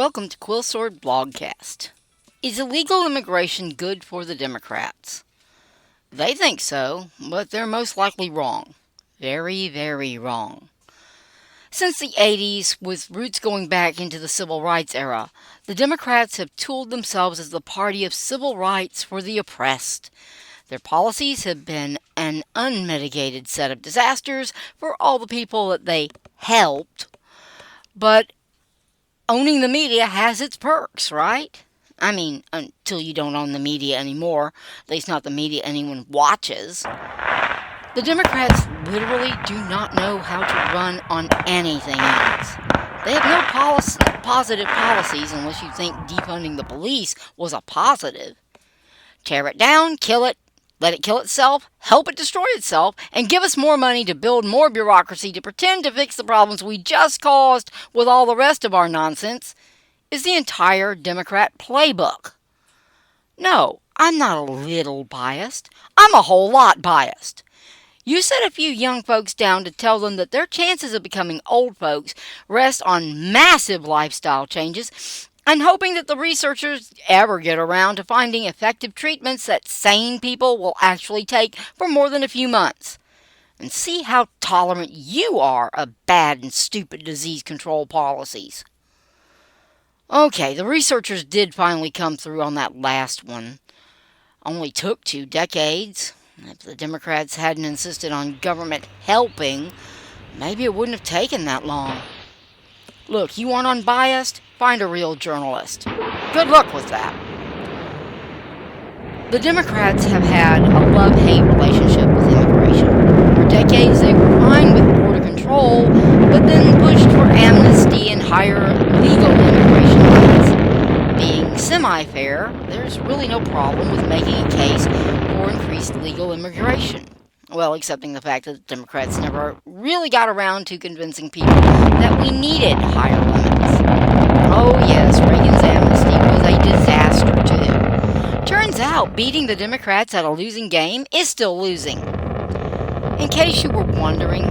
Welcome to Quill Sword Blogcast. Is illegal immigration good for the Democrats? They think so, but they're most likely wrong. Very, very wrong. Since the 80s, with roots going back into the civil rights era, the Democrats have tooled themselves as the party of civil rights for the oppressed. Their policies have been an unmitigated set of disasters for all the people that they helped, but owning the media has its perks, right? I mean, until you don't own the media anymore, at least not the media anyone watches. The Democrats literally do not know how to run on anything else. They have no positive policies unless you think defunding the police was a positive. Tear it down, kill it, let it kill itself, help it destroy itself, and give us more money to build more bureaucracy to pretend to fix the problems we just caused with all the rest of our nonsense, is the entire Democrat playbook. No, I'm not a little biased. I'm a whole lot biased. You set a few young folks down to tell them that their chances of becoming old folks rest on massive lifestyle changes, and hoping that the researchers ever get around to finding effective treatments that sane people will actually take for more than a few months. And see how tolerant you are of bad and stupid disease control policies. Okay, the researchers did finally come through on that last one. Only took 2 decades. If the Democrats hadn't insisted on government helping, maybe it wouldn't have taken that long. Look, you want unbiased? Find a real journalist. Good luck with that. The Democrats have had a love-hate relationship with immigration. For decades, they were fine with border control, but then pushed for amnesty and higher legal immigration laws. Being semi-fair, there's really no problem with making a case for increased legal immigration. Well, accepting the fact that the Democrats never really got around to convincing people that we needed higher limits. Oh yes, Reagan's amnesty was a disaster too. Turns out, beating the Democrats at a losing game is still losing. In case you were wondering,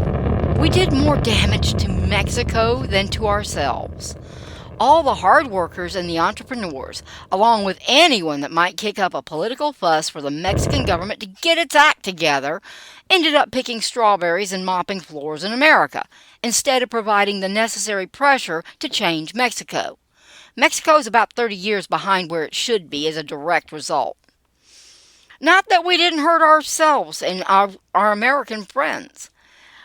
we did more damage to Mexico than to ourselves. All the hard workers and the entrepreneurs, along with anyone that might kick up a political fuss for the Mexican government to get its act together, ended up picking strawberries and mopping floors in America, instead of providing the necessary pressure to change Mexico. Mexico is about 30 years behind where it should be as a direct result. Not that we didn't hurt ourselves and our American friends.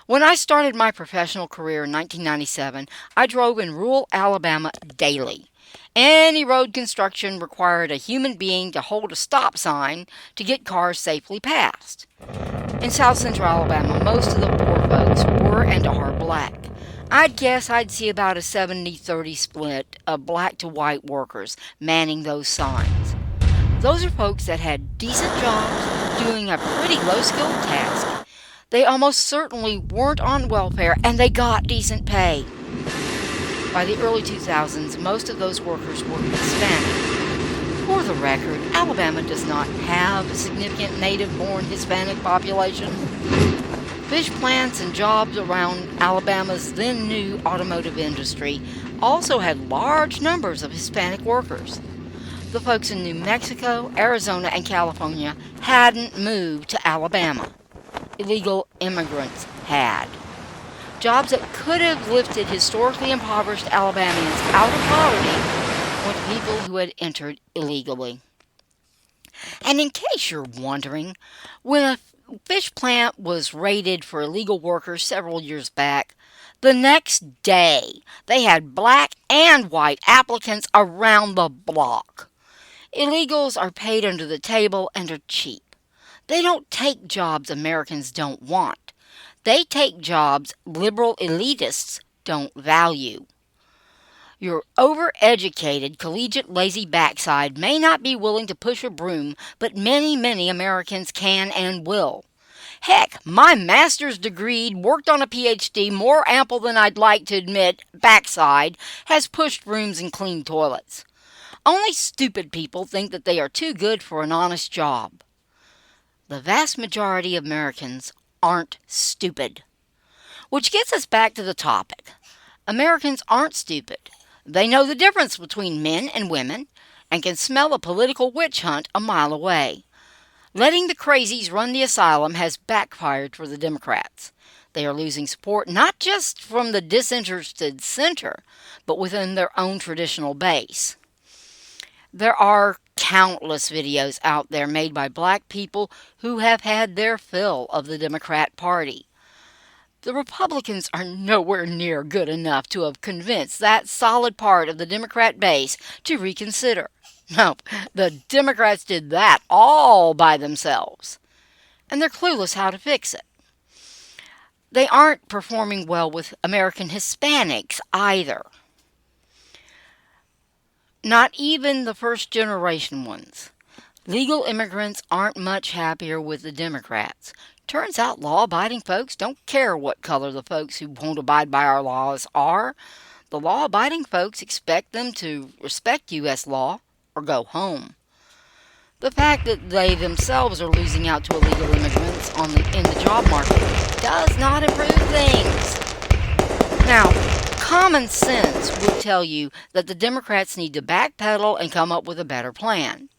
When I started my professional career in 1997, I drove in rural Alabama daily. Any road construction required a human being to hold a stop sign to get cars safely past. In South Central Alabama, most of the poor folks were and are black. I'd guess I'd see about a 70-30 split of black to white workers manning those signs. Those are folks that had decent jobs doing a pretty low-skilled task. They almost certainly weren't on welfare, and they got decent pay. By the early 2000s, most of those workers were Hispanic. For the record, Alabama does not have a significant native-born Hispanic population. Fish plants and jobs around Alabama's then new automotive industry also had large numbers of Hispanic workers. The folks in New Mexico, Arizona, and California hadn't moved to Alabama. Illegal immigrants had. Jobs that could have lifted historically impoverished Alabamians out of poverty went to people who had entered illegally. And in case you're wondering, when a fish plant was raided for illegal workers several years back, the next day they had black and white applicants around the block. Illegals are paid under the table and are cheap. They don't take jobs Americans don't want. They take jobs liberal elitists don't value. Your overeducated, collegiate, lazy backside may not be willing to push a broom, but many, many Americans can and will. Heck, my master's degree, worked on a PhD, more ample than I'd like to admit, backside, has pushed brooms and cleaned toilets. Only stupid people think that they are too good for an honest job. The vast majority of Americans aren't stupid. Which gets us back to the topic. Americans aren't stupid. They know the difference between men and women and can smell a political witch hunt a mile away. Letting the crazies run the asylum has backfired for the Democrats. They are losing support not just from the disinterested center, but within their own traditional base. There are countless videos out there made by black people who have had their fill of the Democrat Party. The Republicans are nowhere near good enough to have convinced that solid part of the Democrat base to reconsider. No, the Democrats did that all by themselves, and they're clueless how to fix it. They aren't performing well with American Hispanics either. Not even the first generation ones. Legal immigrants aren't much happier with the Democrats. Turns out law-abiding folks don't care what color the folks who won't abide by our laws are. The law-abiding folks expect them to respect U.S. law or go home. The fact that they themselves are losing out to illegal immigrants in the job market does not improve things. Now, common sense would tell you that the Democrats need to backpedal and come up with a better plan.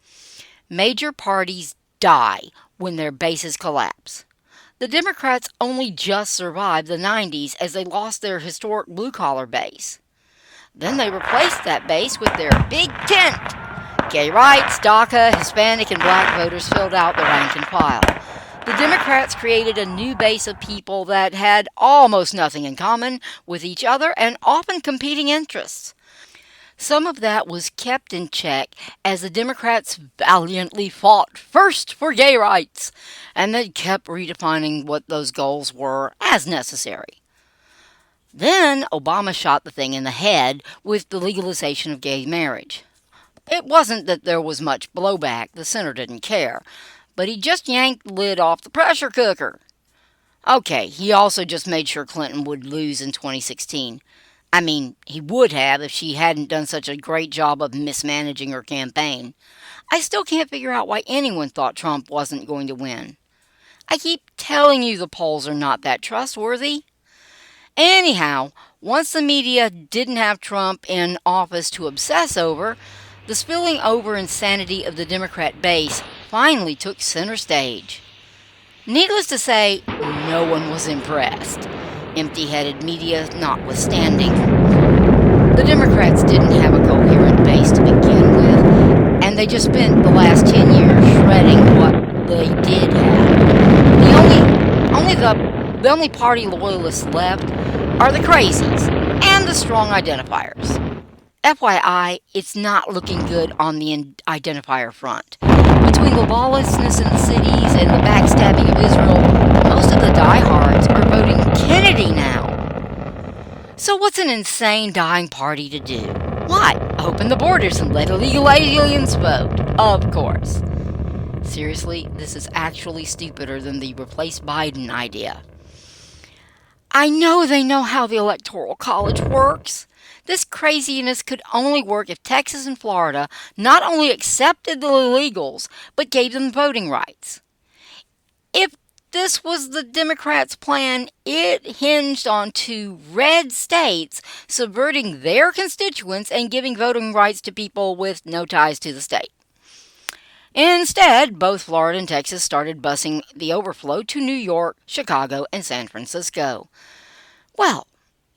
Major parties die when their bases collapse. The Democrats only just survived the 90s as they lost their historic blue-collar base. Then they replaced that base with their big tent. Gay rights, DACA, Hispanic, and black voters filled out the rank and file. The Democrats created a new base of people that had almost nothing in common with each other and often competing interests. Some of that was kept in check as the Democrats valiantly fought first for gay rights, and then kept redefining what those goals were as necessary. Then Obama shot the thing in the head with the legalization of gay marriage. It wasn't that there was much blowback, the center didn't care, but he just yanked the lid off the pressure cooker. Okay, he also just made sure Clinton would lose in 2016. I mean, he would have if she hadn't done such a great job of mismanaging her campaign. I still can't figure out why anyone thought Trump wasn't going to win. I keep telling you the polls are not that trustworthy. Anyhow, once the media didn't have Trump in office to obsess over, the spilling over insanity of the Democrat base finally took center stage. Needless to say, no one was impressed, empty-headed media notwithstanding. The Democrats didn't have a coherent base to begin with, and they just spent the last 10 years shredding what they did have. The only party loyalists left are the crazies and the strong identifiers. FYI, it's not looking good on the identifier front. Between the lawlessness in the cities and the backstabbing of Israel, most of the diehards are voting Kennedy now. So what's an insane dying party to do? Why? Open the borders and let illegal aliens vote. Of course. Seriously, this is actually stupider than the replace Biden idea. I know they know how the Electoral College works. This craziness could only work if Texas and Florida not only accepted the illegals, but gave them voting rights. If this was the Democrats' plan, it hinged on two red states subverting their constituents and giving voting rights to people with no ties to the state. Instead, both Florida and Texas started busing the overflow to New York, Chicago, and San Francisco. Well,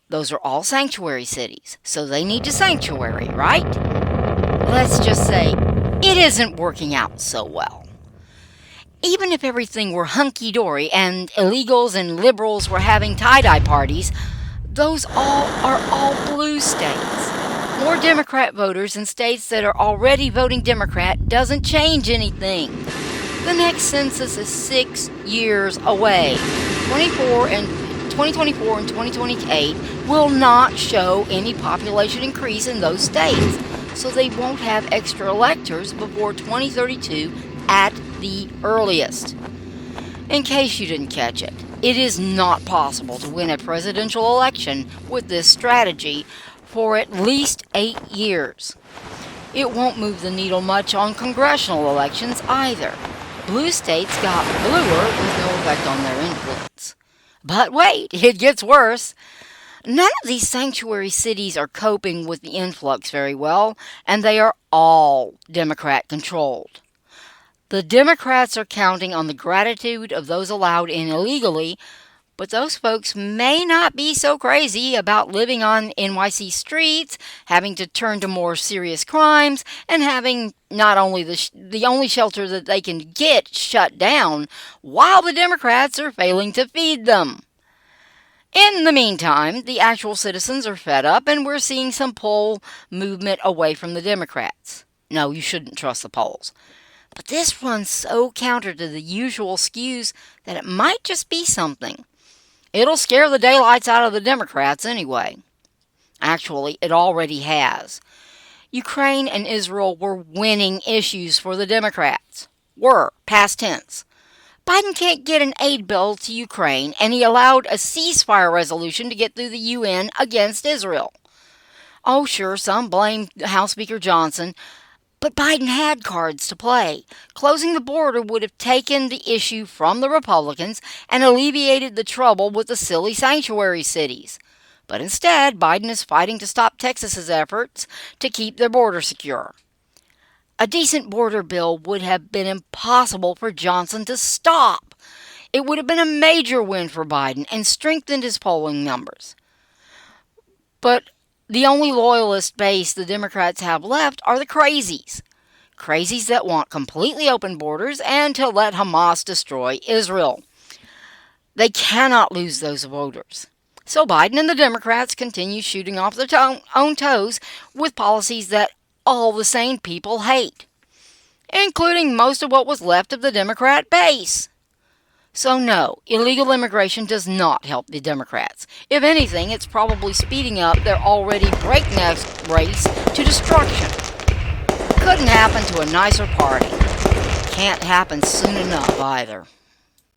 those are all sanctuary cities, so they need a sanctuary, right? Let's just say it isn't working out so well. Even if everything were hunky-dory and illegals and liberals were having tie-dye parties, those are all blue states. More Democrat voters in states that are already voting Democrat doesn't change anything. The next census is 6 years away. 2024 and 2028 will not show any population increase in those states, so they won't have extra electors before 2032 at the earliest. In case you didn't catch it, it is not possible to win a presidential election with this strategy for at least 8 years. It won't move the needle much on congressional elections either. Blue states got bluer with no effect on their influence. But wait, it gets worse. None of these sanctuary cities are coping with the influx very well, and they are all Democrat controlled. The Democrats are counting on the gratitude of those allowed in illegally, but those folks may not be so crazy about living on NYC streets, having to turn to more serious crimes, and having not only the only shelter that they can get shut down, while the Democrats are failing to feed them. In the meantime, the actual citizens are fed up, and we're seeing some poll movement away from the Democrats. No, you shouldn't trust the polls. But this runs so counter to the usual skews that it might just be something. It'll scare the daylights out of the Democrats anyway. Actually, it already has. Ukraine and Israel were winning issues for the Democrats. Were, past tense. Biden can't get an aid bill to Ukraine, and he allowed a ceasefire resolution to get through the UN against Israel. Oh, sure, some blame House Speaker Johnson, but Biden had cards to play. Closing the border would have taken the issue from the Republicans and alleviated the trouble with the silly sanctuary cities. But instead, Biden is fighting to stop Texas's efforts to keep their border secure. A decent border bill would have been impossible for Johnson to stop. It would have been a major win for Biden and strengthened his polling numbers. But the only loyalist base the Democrats have left are the crazies. Crazies that want completely open borders and to let Hamas destroy Israel. They cannot lose those voters. So Biden and the Democrats continue shooting off their own toes with policies that all the sane people hate, including most of what was left of the Democrat base. So no, illegal immigration does not help the Democrats. If anything, it's probably speeding up their already breakneck race to destruction. Couldn't happen to a nicer party. Can't happen soon enough either.